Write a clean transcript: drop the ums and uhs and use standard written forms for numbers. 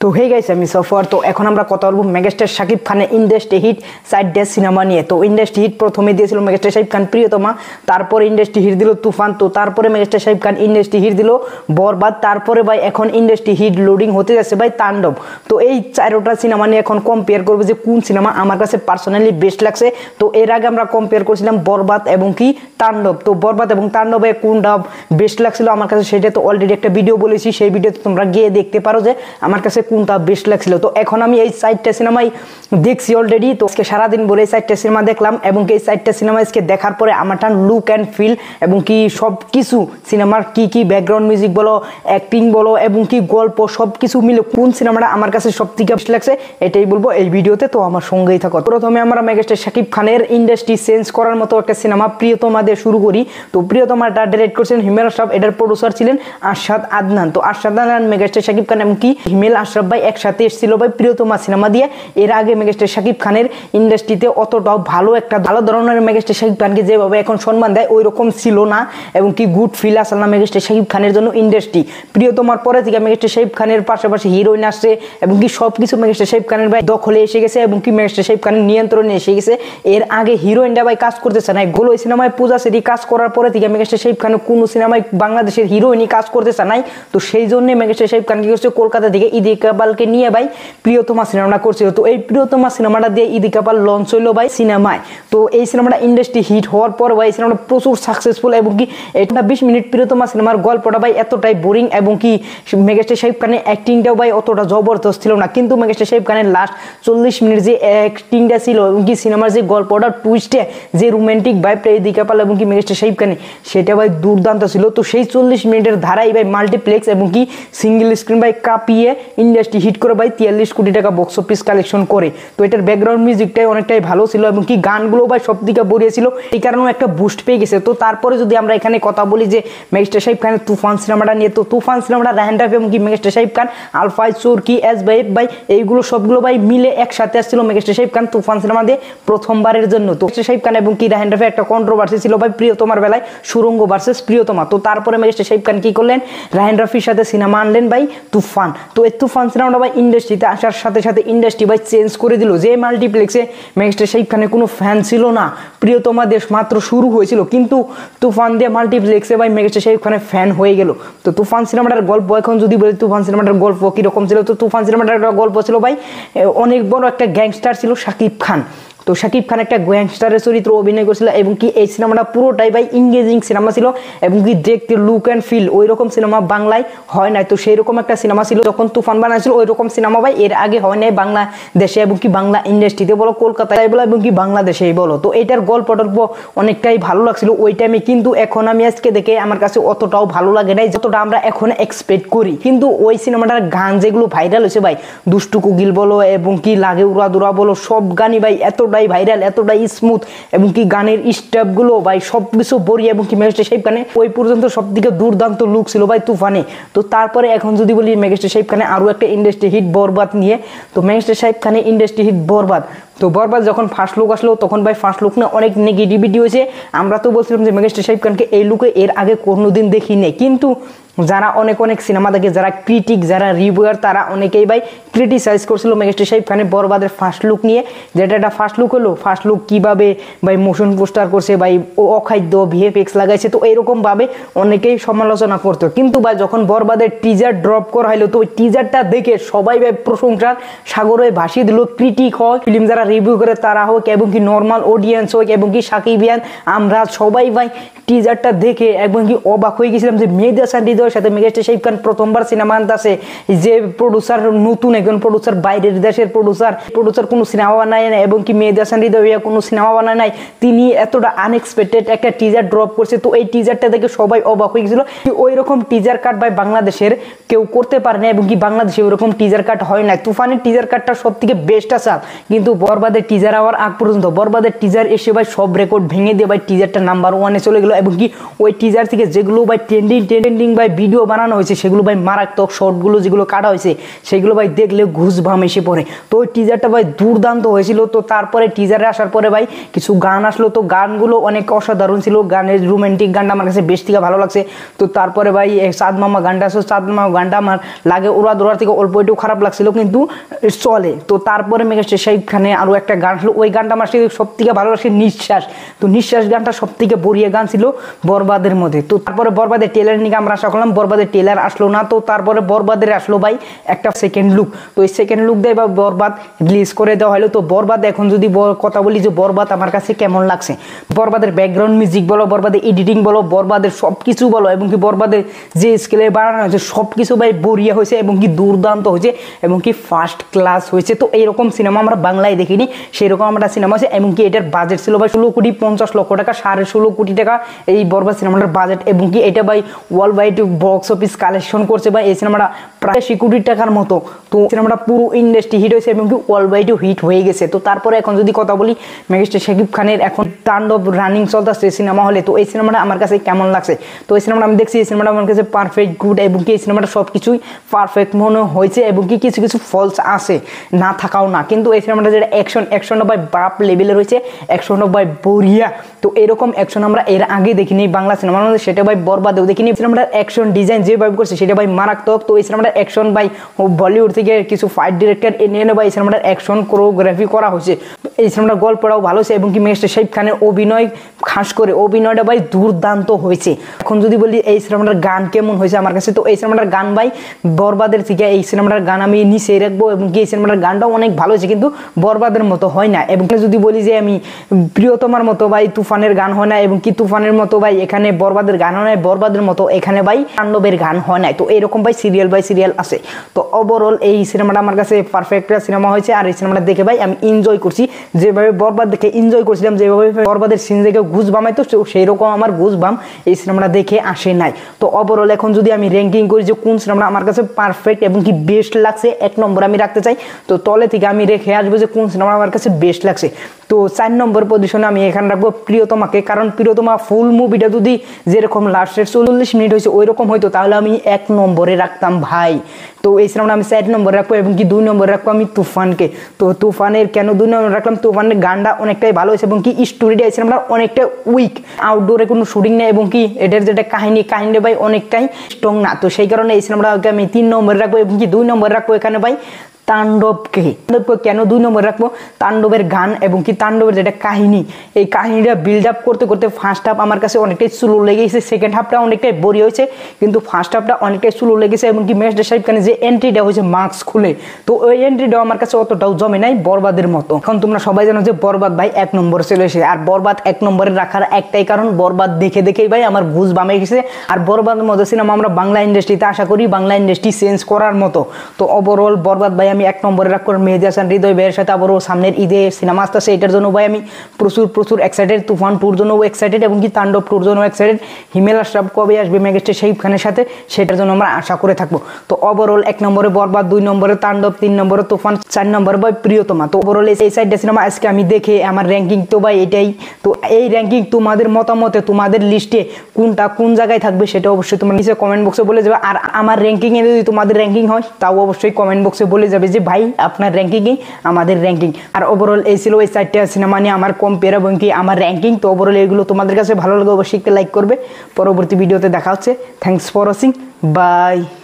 তো হয়ে গেছে আমি সফর। তো এখন আমরা কথা বলবো মেগাস্টার শাকিব খানের ইন্ডাস্ট্রি হিট সাইড ডে সিনেমা নিয়ে। তো ইন্ডাস্ট্রি হিট প্রথমে দিয়েছিল মেগাস্টার শাকিব খান প্রিয়তমা, তারপরে ইন্ডাস্ট্রি হিট দিল তুফান, তো তারপরে megastar Shakib Khan industry hit দিল বরবাদ, তারপরে ভাই এখন ইন্ডাস্ট্রি হিট লোডিং হতে যাচ্ছে ভাই তাণ্ডব। তো এই চারোটা সিনেমা নিয়ে এখন কম্পেয়ার করবো যে কোন সিনেমা আমার কাছে পার্সোনালি বেস্ট লাগছে। তো এর আগে আমরা কম্পেয়ার করছিলাম বরবাদ এবং কি তাণ্ডব। তো বরবাদ এবং তাণ্ডবে কোনটা বেস্ট লাগছিল আমার কাছে সেটা তো অলরেডি একটা ভিডিও বলেছি, সেই ভিডিওতে তোমরা গিয়ে দেখতে পারো যে আমার কাছে কোনটা বেস্ট লাগছিল। তো এখন আমি এই সাইডটা সিনেমাই দেখছি অলরেডি। তো আজকে সারাদিন বলে এই সাইডটা সিনেমা দেখলাম এবং এই সাইডটা সিনেমা আজকে দেখার পরে আমার লুক অ্যান্ড ফিল এবং কি সব কিছু সিনেমার কি ব্যাকগ্রাউন্ড মিউজিক বলো, অ্যাক্টিং বলো এবং কি গল্প সব কিছু মিলে কোন সিনেমাটা আমার কাছে সব থেকে বেস্ট লাগছে এটাই বলবো এই ভিডিওতে। তো আমার সঙ্গেই থাকো। প্রথমে আমরা মেগাস্টার শাকিব খানের ইন্ডাস্ট্রি চেঞ্জ করার মতো একটা সিনেমা প্রিয়তমা দিয়ে শুরু করি। তো প্রিয়তমাটা ডাইরেক্ট করছেন হিমেল আশরাফ, এটার প্রডিউসার ছিলেন আরশাদ আদনান। তো আরশাদ আদনান মেগাস্টার শাকিব খান এবং কি হিমেল আশরাফ ভাই একসাথে এসেছিল ভাই প্রিয়তমা সিনেমা দিয়ে। এর আগে মেগাস্টার শাকিব খানের ইন্ডাস্ট্রিতে অতটাও ভালো একটা ভালো ধরনের মেগাস্টার শাকিব খানকে যেভাবে এখন সম্মান দেয় ওই রকম ছিল না এবং কি গুড ফিল আসল না মেগাস্টার শাকিব খানের জন্য ইন্ডাস্ট্রি। প্রিয়তমার পরে থেকে মেগাস্টার শাকিব খানের পাশাপাশি হিরোইন আসছে এবং কি সবকিছু মেগাস্টার শাকিব খানের ভাই দখলে এসে গেছে এবং কি মেগাস্টার শাকিব খানের নিয়ন্ত্রণে এসে গেছে। এর আগে হিরোইনটা ভাই কাজ করতেছে না, গোলো সিনেমায় পূজা সেটি কাজ করার পরে থেকে মেগাস্টার শাকিব খানের কোনো সিনেমায় বাংলাদেশের হিরোইনই কাজ করতেছে নাই। তো সেই জন্য মেগাস্টার শাকিব খান কি করছে কলকাতা থেকে ইদি কাপালকে নিয়ে ভাই প্রিয়তমা সিনেমাটা করছিল। তো এই প্রিয়তমা সিনেমাটা দিয়ে ইদি কাপাল লঞ্চ হইলো ভাই সিনেমায়। তো এই সিনেমাটা ইন্ডাস্ট্রি হিট হওয়ার পর ভাই সিনেমাটা প্রচুর সাকসেসফুল এবং কি এটা 20 মিনিট প্রিয়তমা সিনেমার গল্পটা ভাই এতটাই বোরিং এবং কি মেগাস্টার শাকিব খানের অ্যাক্টিংটাও ভাই অতটা জবরদস্ত ছিল না। কিন্তু মেগাস্টার শাকিব খানের লাস্ট 40 মিনিট যে অ্যাক্টিংটা ছিল এবং কি সিনেমার যে গল্পটা টুইস্টে যে রোমান্টিক ভাইবটা ইদি কাপাল এবং কি মেগাস্টার শাকিব খানের সেটা ভাই দুর্দান্ত ছিল। তো সেই 40 মিনিটের ধারাই ভাই মাল্টিপ্লেক্স এবং কি সিঙ্গেল স্ক্রিন ভাই কাঁপিয়ে ইন্ডাস্ট্রি হিট করে ভাই 43 কোটি টাকা বক্স অফিস কালেকশন করে। তো এটার ব্যাকগ্রাউন্ড মিউজিকটাই অনেকটাই ভালো ছিল এবং কি গানগুলো ভাই সব দিকে বড়িয়ে ছিল, এই কারণে একটা বুস্ট পেয়ে গেছে। তো তারপরে যদি আমরা এখানে কথা বলি যে মেগাস্টার শাকিব খানের তুফান সিনেমাটা নিয়ে, তো তুফান সিনেমাটা রায়হান রাফি এবং কি মেগাস্টার শাকিব খান আলফাই চোরকি এস ভাই এইগুলো সবগুলো ভাই মিলে একসাথে আসছিল মেগাস্টার শাকিব খান তুফান সিনেমা দিয়ে প্রথমবারের জন্য। তো মেগাস্টার শাকিব খান এবং কি রায়হান রাফি একটা কন্ট্রোভার্সি ছিল ভাই প্রিয়তমার বেলায়, সুরঙ্গ ভার্সেস প্রিয়তমা। তো তারপরে মেগাস্টার শাকিব খান কি করলেন রায়হান রাফির সাথে সিনেমা আনলেন ভাই তুফান। তো এই তুফান সিনেমাটা ভাই ইন্ডাস্ট্রিতে আসার সাথে সাথে ইন্ডাস্ট্রি ভাই চেঞ্জ করে দিল। যে মাল্টিপ্লেক্সে মেগাস্টার শাকিব খানের কোনো ফ্যান ছিল না, প্রিয়তমা দেশ মাত্র শুরু হয়েছিল, কিন্তু তুফান দিয়ে মাল্টিপ্লেক্সে ভাই মেগাস্টার শাকিব খানের ফ্যান হয়ে গেল। তো তুফান সিনেমাটার গল্প এখন যদি বলি তুফান সিনেমাটার গল্প কিরকম ছিল, তো তুফান সিনেমাটার একটা গল্প ছিল ভাই অনেক বড় একটা গ্যাংস্টার ছিল শাকিব খান। তো শাকিব খান একটা গ্যাংস্টারের চরিত্র অভিনয় করেছিল এবং কি এই সিনেমাটা পুরোটাই ভাই ইংগেজিং সিনেমা ছিল এবং কি দেখতে লুক অ্যান্ড ফিল ওই রকম সিনেমা বাংলায় হয় নাই। তো সেই রকম একটা সিনেমা ছিল যখন তুফান বানাইছিল, ওই রকম সিনেমা ভাই এর আগে হয় নাই বাংলাদেশে এবং কি বাংলা ইন্ডাস্ট্রিতে বলো, কলকাতায় বলো এবং কি বাংলাদেশেই বলো। তো এটার গল্প টল্প অনেকটাই ভালো লাগছিল ওই টাইমে, কিন্তু এখন আমি আজকে দেখে আমার কাছে অতটাও ভালো লাগে নাই যতটা আমরা এখন এক্সপেক্ট করি। কিন্তু ওই সিনেমাটার গান যেগুলো ভাইরাল হয়েছে ভাই দুষ্টু কোকিল বলো এবং কি লাগে উড়া দুরা বলো, সব গানই ভাই এতটাই ভাইরাল এতটাই স্মুথ এবং কি গানের স্টেপগুলো ভাই সবকিছু বড়ি এবং কি মেগাস্টার শাকিব খানের ওই পর্যন্ত সব দিকে দুর্দান্ত লুক ছিল ভাই তুফানে। তো তারপরে এখন যদি বলি মেগাস্টার শাকিব খানের আরো একটা ইন্ডাস্ট্রি হিট বরবাদ নিয়ে, তো মেগাস্টার শাকিব খানের ইন্ডাস্ট্রি হিট বরবাদ। তো বরবাদ যখন ফার্স্ট লুক আসলো তখন ভাই ফার্স্ট লুক না অনেক নেগেটিভিটি হয়েছে। আমরা তো বলছিলাম যে মেগাস্টার শাকিব খানকে এই লুকে এর আগে কোনোদিন দেখি নেই, কিন্তু যারা অনেক সিনেমা দেখে যারা ক্রিটিক যারা রিভিউয়ার তারা অনেকেই ভাই ক্রিটিসাইজ করছিল মেগাস্টার শাকিব খানের বরবাদের ফার্স্ট লুক নিয়ে, যেটা একটা ফার্স্ট লুক হলো ফার্স্ট লুক কিভাবে ভাই মোশন পোস্টার করছে ভাই অখাদ্য ভিএফএক্স লাগাইছে, তো এরকম ভাবে অনেকেই সমালোচনা করতো। কিন্তু ভাই যখন বরবাদের টিজার ড্রপ করা হলো তো ওই টিজারটা দেখে সবাই ভাই প্রশংসার সাগরে ভাসিয়ে দিল। ক্রিটিক হোক ফিল্ম যারা রিভিউ করে তারা হোক এবং কি নর্মাল অডিয়েন্স হোক এবং কি সাকিবিয়ান আমরা সবাই ভাই টিজারটা দেখে একদম কি অবাক হয়ে গেছিলাম যে মেহেদী হাসান হৃদয়ের সাথে মেগাস্টার শাকিব খান প্রথমবার সিনেমা আনতেছে, যে প্রডিউসার নতুন একজন প্রডিউসার বাইরের দেশের প্রডিউসার কোনো সিনেমা বানায় না এবং কি মেহেদী হাসান হৃদয় কোনো সিনেমা বানায় নাই, তিনি এতটা আনএক্সপেক্টেড একটা টিজার ড্রপ করছে। তো এই টিজারটা দেখে সবাই অবাক হয়ে গেছিল। ওই রকম টিজার কাট ভাই বাংলাদেশের কেউ করতে পারে না এবং কি বাংলাদেশে ওইরকম টিজার কাট হয় না। তুফানের টিজার কাটটা সব থেকে বেস্ট আছে, কিন্তু বরবাদের টিজার আবার আগ পর্যন্ত বরবাদের টিজার এসে ভাই সব রেকর্ড ভেঙে দিয়ে ভাই টিজারটা নাম্বার 1-এ চলে গেল এবং কি ওই টিজার থেকে যেগুলো ভাই ট্রেন্ডিং ভাই ভিডিও বানানো হয়েছে সেগুলো ভাই মারাত্মক, শর্টগুলো যেগুলো কাটা হয়েছে সেগুলো ভাই দেখলে ঘুষবাম এসে পড়ে। তো ওই টিজারটা ভাই দুর্দান্ত হয়েছিল। তো তারপরে টিজারে আসার পরে ভাই কিছু গান আসলো, তো গানগুলো অনেক অসাধারণ ছিল। গানের রোমান্টিক গানটা আমার কাছে বেশ থেকে ভালো লাগছে। তো তারপরে ভাই চাঁদ মামা গানটা আসলো, চাঁদ মামা গানটা আমার লাগে ওরা দৌড়ার থেকে অল্প একটু খারাপ লাগছিল, কিন্তু চলে। তো তারপরে মেগাস্টার শাকিব খানে আরও একটা গান আসলো, ওই গানটা আমার সব থেকে ভালো লাগছে নিঃশ্বাস। তো নিঃশ্বাস গানটা সব থেকে বড়িয়া গান ছিল বরবাদের মধ্যে। তো তারপরে বরবাদের টেলার নিয়ে আমরা আশা করলাম, বরবাদের টেলার আসলো না। তো তারপরে বরবাদের আসলো ভাই একটা সেকেন্ড লুক। তো এই সেকেন্ড লুক দিয়ে বরবাদ রিলিজ করে দেওয়া হলো। তো বরবাদ এখন যদি কথা বলি যে বরবাদ আমার কাছে কেমন লাগছে, বরবাদের ব্যাকগ্রাউন্ড মিউজিক বলো, বরবাদের এডিটিং বলো, বরবাদের সব কিছু বলো, এবং কি বরবাদের যে স্কেলে বানানো হয়েছে সব কিছু ভাই বড়িয়া হয়েছে এবং কি দুর্দান্ত হয়েছে এবং কি ফার্স্ট ক্লাস হয়েছে। তো এইরকম সিনেমা আমরা বাংলায় দেখিনি, সেরকম আমরা সিনেমা আছে। এবং কি এটার বাজেট ছিল ভাই 16,50,00,000 টাকা, 16.5 কোটি টাকা এই বরবাদ সিনেমাটার বাজেট। এবং কি এটা ভাই world wide box office collection করছে ভাই এই সিনেমাটা প্রায় 80 কোটি টাকার মতো। তো সিনেমাটা পুরো ইন্ডাস্ট্রি হিট হয়েছে এবং কি ওয়ার্ল্ড ওয়াইডও হিট হয়ে গেছে। তো তারপরে এখন যদি কথা বলি মেগাস্টার শাকিব খানের এখন তাণ্ডব রানিং চলতেছে সিনেমা হলে, তো এই সিনেমাটা আমার কাছে কেমন লাগছে। তো এই সিনেমাটা আমি দেখছি, এই সিনেমাটা আমার কাছে পারফেক্ট গুড এবং কি এই সিনেমাটা সব কিছুই পারফেক্ট মনে হয়েছে এবং কি কিছু কিছু ফলস আছে, না থাকাও না। কিন্তু এই সিনেমাটা যেটা অ্যাকশনটা ভাই বাপ লেভেলের হয়েছে, অ্যাকশনটা ভাই বড়িয়া। তো এরকম অ্যাকশন আমরা এর আগে দেখিনি বাংলা সিনেমার মধ্যে, সেটা ভাই বরবাদেও দেখিনি। সিনেমাটার অ্যাকশন ডিজাইন যেভাবে করছে সেটা ভাই মারাত্মক। তো এই সিনেমাটার অ্যাকশন ভাই বলিউড থেকে কিছু ফাইট ডিরেক্টর এনে ভাই এই সিনেমাটার অ্যাকশন কোরিওগ্রাফি করা হয়েছে। এই সিনেমাটার গল্পটাও ভালো হয়েছে এবং কি মেগাস্টার শাকিব খানের অভিনয়, খাস করে অভিনয়টা ভাই দুর্দান্ত হয়েছে। এখন যদি বলি এই সিনেমাটার গান কেমন হয়েছে আমার কাছে, তো এই সিনেমাটার গান ভাই বরবাদের থেকে এই সিনেমাটার গান আমি নিচে রাখবো এবং কি এই সিনেমাটার গানটাও অনেক ভালো হয়েছে, কিন্তু বরবাদের মতো হয় না। এবং যদি বলি যে আমি প্রিয়তমার মতো ভাই তুফানের গান হয় না এবং কি তুফানের মতো ভাই এখানে বরবাদের গান হয় না, বরবাদের মতো এখানে ভাই তাণ্ডবের গান হয় না। তো এরকম ভাই সিরিয়াল বাই সিরিয়াল আছে। তো ওভারঅল এই সিনেমাটা আমার কাছে পারফেক্ট সিনেমা হয়েছে। আর এই সিনেমাটা দেখে ভাই আমি এনজয় করছি, যেভাবে বরবাদ দেখে এনজয় করছিলাম, যেভাবে বরবাদের সিন দেখে ঘুষ বামাই, তো সেই রকম আমার ঘুষ বাম এই সিনেমাটা দেখে আসে নাই। তো ওভারঅল এখন যদি আমি র্যাঙ্কিং করি যে কোন সিনেমাটা আমার কাছে পারফেক্ট এবং কি বেস্ট লাগছে, 1 নম্বর আমি রাখতে চাই। তো তলে থেকে আমি রেখে আসবো যে কোন সিনেমা আমার কাছে বেস্ট লাগছে। তো 4 নম্বর পজিশনে আমি এখানে রাখবো প্রিয়তমাকে, কারণ প্রিয়তমা ফুল মুভিটা যদি যেরকম লাস্টের 40 মিনিট হয়েছে ওই রকম হয়তো, তাহলে আমি 1 নম্বরে রাখতাম ভাই। তো এই সিনেমাটা আমি 4 নম্বরে রাখবো এবং কি 2 নম্বরে রাখবো আমি তুফানকে। তো তুফানের কেন 2 নম্বরে রাখলাম, তুফানের গানটা অনেকটাই ভালো হয়েছে এবং কি স্টোরিটা এই সিনেমাটা অনেকটা উইক, আউটডোরে কোনো শুটিং নেই এবং কি এটার যেটা কাহিনীটা ভাই অনেকটাই স্ট্রং না। তো সেই কারণে এই সিনেমাটাকে আমি 3 নম্বরে রাখবো এবং কি 2 নম্বরে রাখবো এখানে ভাই তাণ্ডবকে। কেন 2 নম্বরে রাখবো, তাণ্ডবের গান এবং কি তাণ্ডবের যেটা কাহিনী, এই কাহিনীটা বিল্ড আপ করতে করতে ফার্স্ট হাফ আমার কাছে অনেকটাই স্লো লেগেছে, সেকেন্ড হাফটা অনেকটাই বড়ি হয়েছে, কিন্তু ফার্স্ট হাফটা অনেকটাই স্লো লেগেছে। এবং কি মেগাস্টার শাকিব খানের যে এন্ট্রিটা হয়েছে মাস্ক খুলে, তো ওই এন্ট্রিটাও আমার কাছে অতটাও জমে নাই বরবাদের মতো। এখন তোমরা সবাই জানো যে বরবাদ ভাই 1 নম্বরে চলে এসেছে, আর বরবাদ 1 নম্বরে রাখার একটাই কারণ, বরবাদ দেখে দেখেই ভাই আমার ঘুষ বামে গেছে। আর বরবাদের মতো সিনেমা আমরা বাংলা ইন্ডাস্ট্রিতে আশা করি বাংলা ইন্ডাস্ট্রি চেঞ্জ করার মতো। তো ওভারঅল বরবাদ ভাই আমি 1 নম্বরে রাখবো। মেহেদী হাসান হৃদয় ভাইয়ের সাথে আবারও সামনের ঈদে সিনেমা আসতেছে, এটার জন্য ভাই আমি প্রচুর এক্সাইটেড। তুফান 2-র জন্য এক্সাইটেড এবং কি তাণ্ডব 2-র জন্য এক্সাইটেড। হিমেল আশরাফ কবে আসবে মেগাস্টার শাকিব খানের সাথে, সেটার জন্য আমরা আশা করে থাকবো। তো ওভারঅল 1 নম্বরে বরবাদ, 2 নম্বরে তাণ্ডব, 3 নম্বরে তুফান, 4 নম্বরে ভাই প্রিয়তমা। তো ওভারঅল এই সাইডটা সিনেমা আজকে আমি দেখে আমার র্যাঙ্কিং তো ভাই এটাই। তো এই র্যাঙ্কিং তোমাদের মতামতে, তোমাদের লিস্টে কোনটা কোন জায়গায় থাকবে সেটা অবশ্যই তোমরা নিচে কমেন্ট বক্সে বলে যাবে। আর আমার র্যাঙ্কিং এ যদি তোমাদের র্যাঙ্কিং হয় তাও অবশ্যই কমেন্ট বক্সে বলে যাবে যে ভাই আপনার র্যাঙ্কিংই আমাদের র্যাঙ্কিং। আর ওভারঅল এই ছিল এই 4টা সিনেমা নিয়ে আমার কম্পেয়ার এবং কি আমার র্যাঙ্কিং। তো ওভারঅল এগুলো তোমাদের কাছে ভালো লাগে অবশ্যই লাইক করবে। পরবর্তী ভিডিওতে দেখা হচ্ছে। Thanks for watching, by.